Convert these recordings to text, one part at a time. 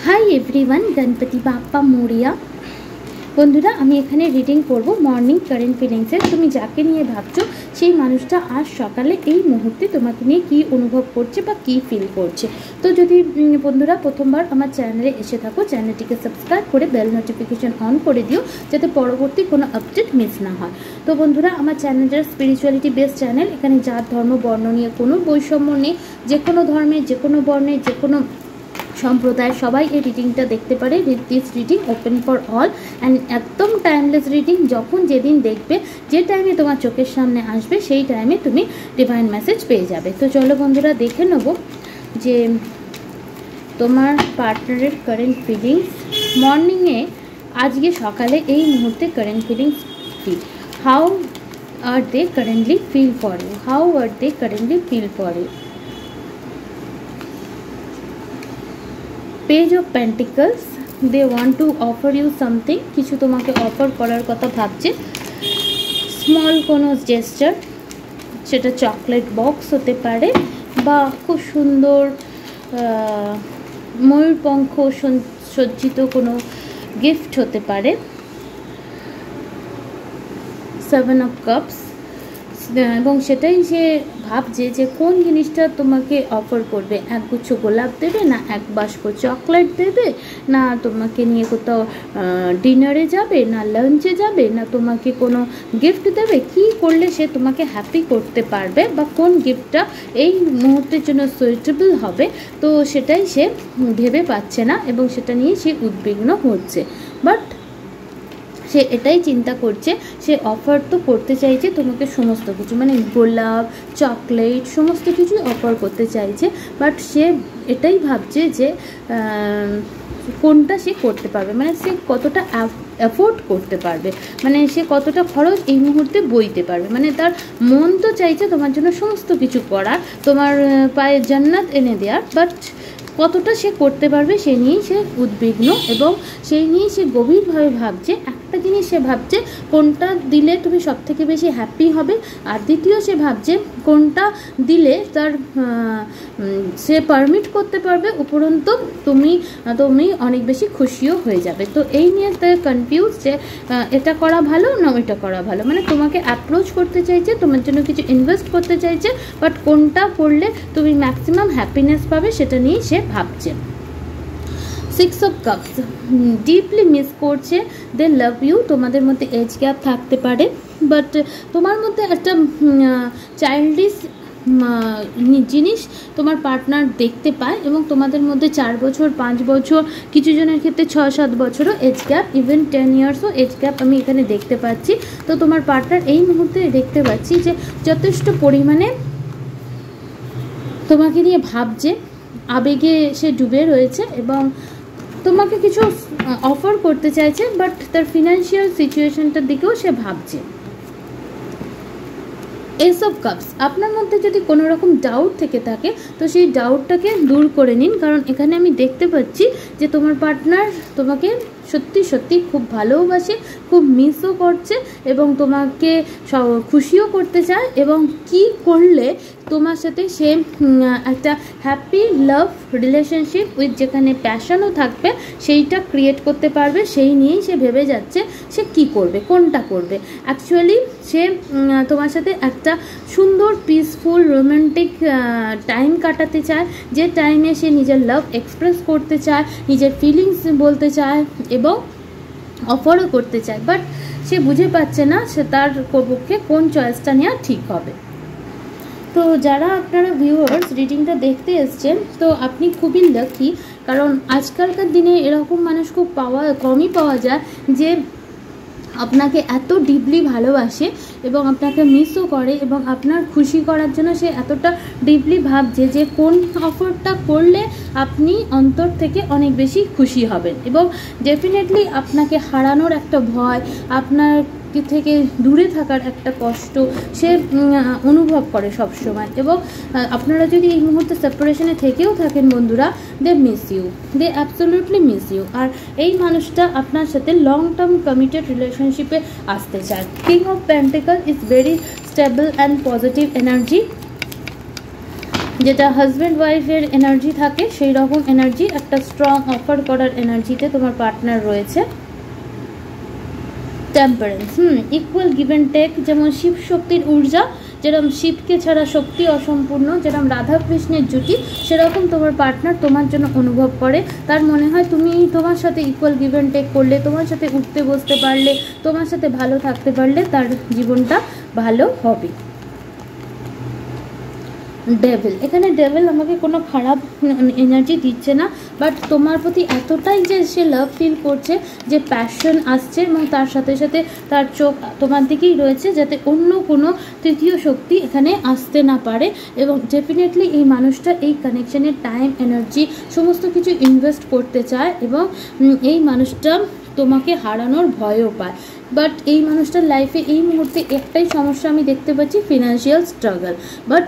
High everyone, Ganpati Bappa Morya. बंधुरा आमी एखाने रिडिंग करब मर्निंग कारेंट फिलिंग्सेर। तुमी जाके निये भाबछो सेई मानुषटा आज सकाले एई मुहूर्ते तोमाके निये कि अनुभव करछे बा कि फिल करछे। तो जदि बंधुरा प्रथमबार आमार चैनेले एसे थाको, चैनेलटिके सबस्क्राइब करे बेल नोटिफिकेशन अन करे दिओ जाते परवर्ती कोनो अपडेट मिस ना हय। तो बंधुरा आमार चैनेलटा स्पिरिचुअलिटी बेस्ड चैनल। एखाने जात धर्म बर्ण निये कोनो बैषम्य नेই। जे कोनो धर्मेर, जे कोनो बर्णेर, जे कोनो सम्प्रदाय सबाई এই রিডিংটা দেখতে পারে। This reading open for all and একদম টাইমলেস রিডিং। যখন যেদিন দেখবে, যে টাইমে তোমার চোখের সামনে আসবে সেই টাইমে তুমি ডিভাইন মেসেজ পেয়ে যাবে। তো চলো বন্ধুরা দেখে নেব যে তোমার পার্টনারের কারেন্ট ফিলিংস মর্নিংয়ে আজকে সকালে এই মুহূর্তে কারেন্ট ফিলিংস কি, how are they currently feel for you, how are they currently feel for you. Page of pentacles, they want to offer you something, किछु तुम्हें ऑफर करार कथा भाबछे। स्मल कोनो जेस्चार, सेटा चकलेट बक्स होते पारे बा खूब सुंदर मयूरपंख सज्जित कोनो गिफ्ट होते पारे। 7 ऑफ कप्स এবং সেটাই সে ভাবছে যে কোন জিনিসটা তোমাকে অফার করবে। একগুচ্ছ গোলাপ দেবে, না এক বাস্ক চকলেট দেবে, না তোমাকে নিয়ে কোথাও ডিনারে যাবে, না লাঞ্চে যাবে, না তোমাকে কোনো গিফট দেবে। কি করলে সে তোমাকে হ্যাপি করতে পারবে বা কোন গিফটটা এই মুহূর্তের জন্য সুইটেবল হবে, তো সেটাই সে ভেবে পাচ্ছে না এবং সেটা নিয়ে সে উদ্বিগ্ন হচ্ছে। বাট সে এটাই চিন্তা করছে, সে অফার তো করতে চাইছে তোমাকে সমস্ত কিছু, মানে গোলাপ চকলেট সমস্ত কিছু অফার করতে চাইছে। বাট সে এটাই ভাবছে যে কোনটা সে করতে পারবে, মানে সে কতটা অ্যাফোর্ড করতে পারবে, মানে সে কতটা খরচ এই মুহূর্তে বইতে পারবে। মানে তার মন তো চাইছে তোমার জন্য সমস্ত কিছু করার, তোমার পায়ে জান্নাত এনে দেওয়ার, বাট কতটা সে করতে পারবে সে নিয়েই সে উদ্বিগ্ন এবং সেই নিয়েই সে গভীরভাবে ভাবছে। একটা জিনিস সে ভাবছে কোনটা দিলে তুমি সবথেকে বেশি হ্যাপি হবে, আর দ্বিতীয় সে ভাবছে কোনটা দিলে তার সে পারমিট করতে পারবে, উপরন্তু তুমি অনেক বেশি খুশিও হয়ে যাবে। তো এই নিয়ে তার কনফিউজ যে এটা করা ভালো না ওইটা করা ভালো, মানে তোমাকে অ্যাপ্রোচ করতে চাইছে, তোমার জন্য কিছু ইনভেস্ট করতে চাইছে, বাট কোনটা করলে তুমি ম্যাক্সিমাম হ্যাপিনেস পাবে সেটা নিয়েই সে ভাবছে। 6 অফ কাপস, ডিপলি মিস করছে, দে লাভ ইউ। তোমাদের মধ্যে এজ গ্যাপ থাকতে পারে, বাট তোমার মধ্যে একটা চাইল্ডিশ জিনিস তোমার পার্টনার দেখতে পায় এবং তোমাদের মধ্যে 4 বছর 5 বছর, কিছু জনের ক্ষেত্রে 6-7 বছরও এজ গ্যাপ, ইভেন 10 ইয়ার্সও এজ গ্যাপ আমি এখানে দেখতে পাচ্ছি। তো তোমার পার্টনার এই মুহূর্তে দেখতে পাচ্ছি যে যথেষ্ট পরিমাণে তোমাকে নিয়ে ভাবছে, আবেগে সে ডুবে রয়েছে এবং তোমাকে কিছু অফার করতে চাইছে, বাট তার ফিনান্সিয়াল সিচুয়েশনটার দিকেও সে ভাবছে। এস অফ কাপস, আপনার মধ্যে যদি কোনো রকম ডাউট থেকে থাকে তো সেই ডাউটটাকে দূর করে নিন, কারণ এখানে আমি দেখতে পাচ্ছি যে তোমার পার্টনার তোমাকে সত্যি সত্যি খুব ভালোবাসে, খুব মিসও করছে এবং তোমাকে খুশিও করতে চায় এবং কি করলে তোমার সাথে সে একটা হ্যাপি লাভ রিলেশনশিপ উইথ যেখানে প্যাশনও থাকবে সেইটা ক্রিয়েট করতে পারবে, সেই নিয়েই সে ভেবে যাচ্ছে সে কি করবে, কোনটা করবে। অ্যাকচুয়ালি সে তোমার সাথে একটা সুন্দর পিসফুল রোম্যান্টিক টাইম কাটাতে চায়, যে টাইমে সে নিজের লাভ এক্সপ্রেস করতে চায়, নিজের ফিলিংস বলতে চায় এবং অফারও করতে চায়, বাট সে বুঝে পাচ্ছে না সে তার পক্ষে কোন চয়েসটা নেওয়া ঠিক হবে। তো যারা আপনারা ভিউয়ার্স রিডিংটা দেখতে এসছেন, তো আপনি খুবই লাকি, কারণ আজকালকার দিনে এরকম মানুষ খুব কমই পাওয়া যায় যে আপনাকে এত ডিপলি ভালোবাসে এবং আপনাকে মিসও করে এবং আপনার খুশি করার জন্য সে এতটা ডিপলি ভাবছে যে কোন অফারটা করলে আপনি অন্তর থেকে অনেক বেশি খুশি হবেন এবং ডেফিনেটলি আপনাকে হারানোর একটা ভয়, আপনার থেকে দূরে থাকার একটা কষ্ট সে অনুভব করে সব সময়। এবং আপনারা যদি এই মুহূর্তে সেপারেশনে থেকেও থাকেন বন্ধুরা, they miss you, they absolutely miss you. আর এই মানুষটা আপনার সাথে লং টার্ম কমিটেড রিলেশনশিপে আসতে চায়। King of pentacle is very stable and positive energy. যেটা হাজব্যান্ড ওয়াইফের এনার্জি থাকে সেই রকম এনার্জি একটা স্ট্রং অফার করার এনার্জিতে তোমার পার্টনার রয়েছে। Temperance, equal give and take, যেমন শিব শক্তির ঊর্জা, যেরকম শিবকে ছাড়া শক্তি অসম্পূর্ণ, যেরকম রাধা কৃষ্ণের জুটি, সেরকম তোমার পার্টনার তোমার জন্য অনুভব করে। তার মনে হয় তুমি তোমার সাথে ইকুয়াল গিভ অ্যান্ড টেক করলে, তোমার সাথে উঠতে বসতে পারলে, তোমার সাথে ভালো থাকতে পারলে তার জীবনটা ভালো হবে। ডেভিল, এখানে ডেভিল আমাকে কোনো খারাপ এনার্জি দিচ্ছে না, বাট তোমার প্রতি এতটাই যে সে লাভ ফিল করছে, যে প্যাশন আসছে, এবং তার সাথে সাথে তার চোখ তোমার দিকেই রয়েছে, যাতে অন্য কোনো তৃতীয় শক্তি এখানে আসতে না পারে। এবং ডেফিনেটলি এই মানুষটা এই কানেকশানের টাইম, এনার্জি সমস্ত কিছু ইনভেস্ট করতে চায়, এবং এই মানুষটা তোমাকে হারানোর ভয়ও পায়। বাট এই মানুষটার লাইফে এই মুহূর্তে একটাই সমস্যা আমি দেখতে পাচ্ছি, ফিনান্সিয়াল স্ট্রাগল। বাট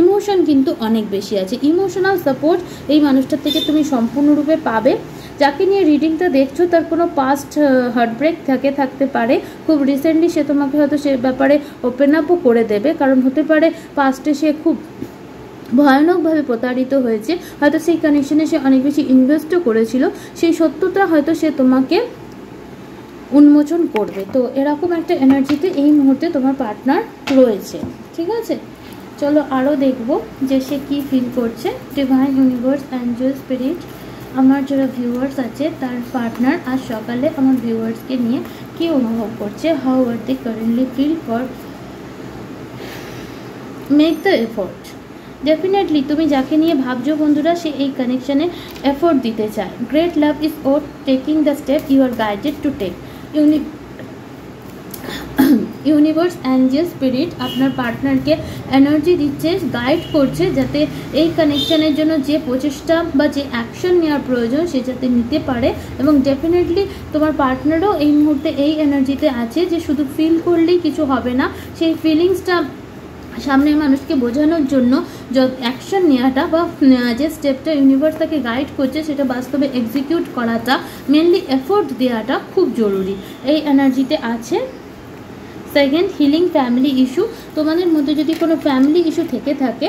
ইমোশন কিন্তু অনেক বেশি আছে, ইমোশনাল সাপোর্ট এই মানুষটার থেকে তুমি সম্পূর্ণরূপে পাবে। যাকে নিয়ে রিডিংটা দেখছো তার কোনো পাস্ট হার্টব্রেক থাকতে পারে, খুব রিসেন্টলি সে তোমাকে হয়তো সে ব্যাপারে ওপেন আপও করে দেবে, কারণ হতে পারে পাস্টে সে খুব ভয়ানকভাবে প্রতারিত হয়েছে, হয়তো সেই কানেকশনে সে অনেক বেশি ইনভেস্টও করেছিল, সেই সত্যটা হয়তো সে তোমাকে উন্মোচন করবে। তো এরকম একটা এনার্জিতে এই মুহূর্তে তোমার পার্টনার রয়েছে, ঠিক আছে। চলো আরও দেখব যে সে কী ফিল করছে। ডিভাইন ইউনিভার্স, অ্যাঞ্জেল, স্পিরিট, আমার যারা ভিউয়ার্স আছে তার পার্টনার আজ সকালে আমার ভিউয়ার্সকে নিয়ে কী অনুভব করছে, how are they currently feel for make the effort. Definitely তুমি যাকে নিয়ে ভাবছো বন্ধুরা, সে এই কানেকশানে এফোর্ট দিতে চায়। Great love is or taking the step you are guided to take. Universe, angel, spirit আপনার পার্টনারকে এনার্জি দিচ্ছে, গাইড করছে, যাতে এই কানেকশানের জন্য যে প্রচেষ্টা বা যে অ্যাকশন নেওয়ার প্রয়োজন সে যাতে নিতে পারে। এবং ডেফিনেটলি তোমার পার্টনারও এই মুহূর্তে এই এনার্জিতে আছে যে শুধু ফিল করলেই কিছু হবে না, সেই ফিলিংসটা সামনের মানুষকে বোঝানোর জন্য অ্যাকশন নেওয়াটা বা যে স্টেপটা ইউনিভার্স তাকে গাইড করছে সেটা বাস্তবে এক্সিকিউট করাটা, মেনলি এফোর্ট দেওয়াটা খুব জরুরি, এই এনার্জিতে আছে। Second, healing family issue. তোমাদের মধ্যে যদি কোনো ফ্যামিলি ইস্যু থেকে থাকে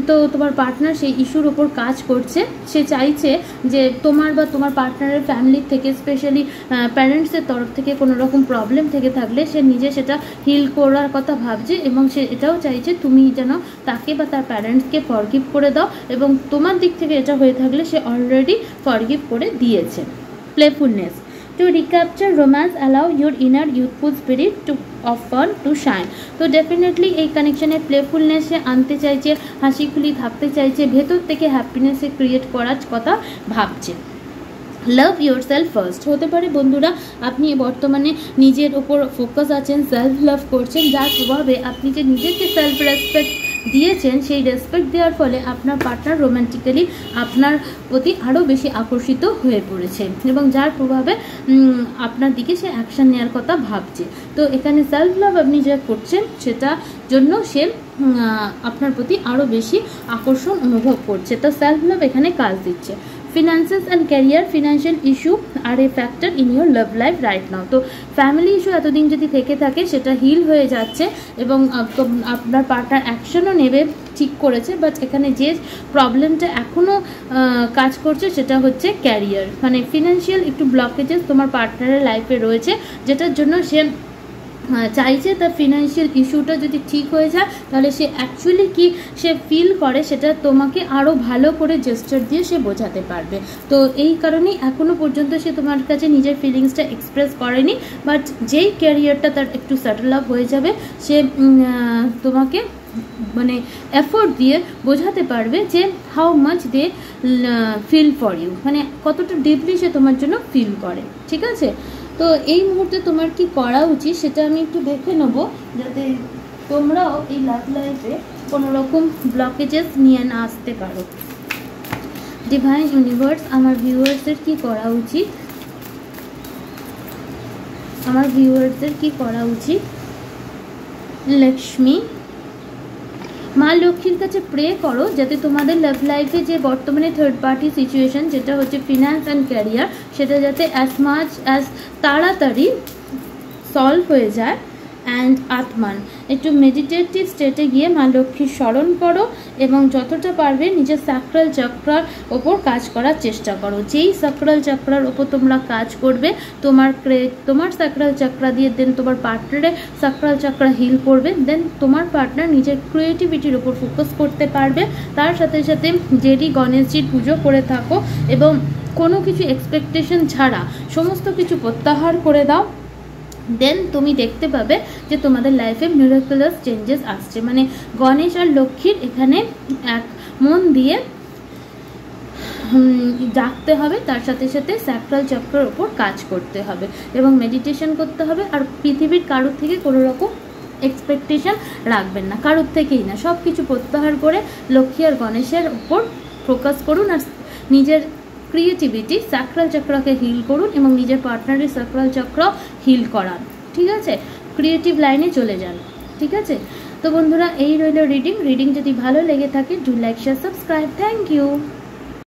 তো তোমার পার্টনার সেই ইস্যুর ওপর কাজ করছে। সে চাইছে যে তোমার বা তোমার পার্টনারের ফ্যামিলির থেকে, স্পেশালি প্যারেন্টসের তরফ থেকে কোনো রকম প্রবলেম থেকে থাকলে সে নিজে সেটা হিল করার কথা ভাবছে, এবং সে এটাও চাইছে তুমি যেন তাকে বা তার প্যারেন্টসকে ফরগিভ করে দাও, এবং তোমার দিক থেকে এটা হয়ে থাকলে সে অলরেডি ফরগিভ করে দিয়েছে। Playfulness, to recapture romance, allow your inner youthful spirit of fun to shine. তো ডেফিনেটলি এই কানেকশানে প্লেফুলনেসে আনতে চাইছে, হাসি খুলি থাকতে চাইছে, ভেতর থেকে হ্যাপিনেসে ক্রিয়েট করার কথা ভাবছে। লাভ ইয়োর সেলফ ফার্স্ট, হতে পারে বন্ধুরা আপনি বর্তমানে নিজের ওপর ফোকাস আছেন, সেলফ লাভ করছেন, যার প্রভাবে আপনি যে নিজেকে সেলফ রেসপেক্ট দিয়েছেন, সেই রেসপেক্ট দেওয়ার ফলে আপনার পার্টনার রোম্যান্টিক্যালি আপনার প্রতি আরও বেশি আকর্ষিত হয়ে পড়েছে, এবং যার প্রভাবে আপনার দিকে সে অ্যাকশান নেওয়ার কথা ভাবছে। তো এখানে সেলফ লাভ আপনি যা করছেন সেটা জন্য সে আপনার প্রতি আরও বেশি আকর্ষণ অনুভব করছে, তো সেলফ লাভ এখানে কাজ দিচ্ছে। Finances and career, financial issue আর a factor in your love life right now. তো ফ্যামিলি ইস্যু এতদিন যদি থেকে থাকে সেটা হিল হয়ে যাচ্ছে, এবং আপনার পার্টনার অ্যাকশনও নেবে, ঠিক করেছে। বাট এখানে যে প্রবলেমটা এখনও কাজ করছে সেটা হচ্ছে ক্যারিয়ার, মানে ফিনান্সিয়াল একটু ব্লকেজেস তোমার পার্টনারের লাইফে রয়েছে, যেটার জন্য সে চাইছে তার ফিনান্সিয়াল ইস্যুটা যদি ঠিক হয়ে যায় তাহলে সে অ্যাকচুয়ালি কি সে ফিল করে সেটা তোমাকে আরও ভালো করে জেস্চার দিয়ে সে বোঝাতে পারবে। তো এই কারণেই এখনও পর্যন্ত সে তোমার কাছে নিজের ফিলিংসটা এক্সপ্রেস করেনি, বাট যেই ক্যারিয়ারটা তার একটু সেটেল আপ হয়ে যাবে সে তোমাকে মানে এফোর্ট দিয়ে বোঝাতে পারবে যে how much they feel for you, মানে কতটা ডিপলি সে তোমার জন্য ফিল করে, ঠিক আছে। তো এই মুহূর্তে তোমার কি করা উচিত সেটা আমি একটু দেখে নেব, যাতে তোমরাও এই লাভ লাইফে কোনো রকম ব্লকেজেস নিয়ে না আসতে পারো। ডিভাইন ইউনিভার্স, আমার ভিউয়ার্সের কি করা উচিত, আমার ভিউয়ার্সের কি করা উচিত। লক্ষ্মী, মা লক্ষ্মীর কাছে প্রে করো যাতে তোমাদের লাভ লাইফে যে বর্তমানে থার্ড পার্টি সিচুয়েশন যেটা হচ্ছে ফিনান্স অ্যান্ড ক্যারিয়ার, সেটা যাতে অ্যাজ মাচ অ্যাজ তাড়াতাড়ি সলভ হয়ে যায়, অ্যান্ড আত্মান। একটু মেডিটেটিভ স্টেটে গিয়ে মা লক্ষ্মীর স্মরণ করো এবং যতটা পারবে নিজের স্যাক্রাল চক্রার ওপর কাজ করার চেষ্টা করো। যেই স্যাক্রাল চক্রার ওপর তোমরা কাজ করবে, তোমার স্যাক্রাল চক্রা দিয়ে দেন তোমার পার্টনারের স্যাক্রাল চক্রা হিল করবে, দেন তোমার পার্টনার নিজের ক্রিয়েটিভিটির ওপর ফোকাস করতে পারবে। তার সাথে সাথে যেটি গণেশজির পুজো করে থাকো এবং কোনো কিছু এক্সপেকটেশন ছাড়া সমস্ত কিছু প্রত্যাহার করে দাও, দেন তুমি দেখতে পাবে যে তোমাদের লাইফে মিরাকুলাস চেঞ্জেস আসছে। মানে গণেশ আর লক্ষ্মীর এখানে এক মন দিয়ে ডাকতে হবে, তার সাথে সাথে স্যাক্রাল চক্রের ওপর কাজ করতে হবে এবং মেডিটেশন করতে হবে। আর পৃথিবীর কারোর থেকে কোনো রকম এক্সপেকটেশন রাখবেন না, কারোর থেকেই না, সব কিছু প্রত্যাহার করে লক্ষ্মী আর গণেশের ওপর ফোকাস করুন আর নিজের ক্রিয়েটিভিটি স্যাক্রাল চক্রকে হিল করুন এবং নিজের পার্টনারের স্যাক্রাল চক্র হিল করান। ঠিক আছে, ক্রিয়েটিভ লাইনে চলে যান। ঠিক আছে, তো বন্ধুরা এই রইল রিডিং যদি ভালো লেগে থাকে do like share subscribe. Thank you.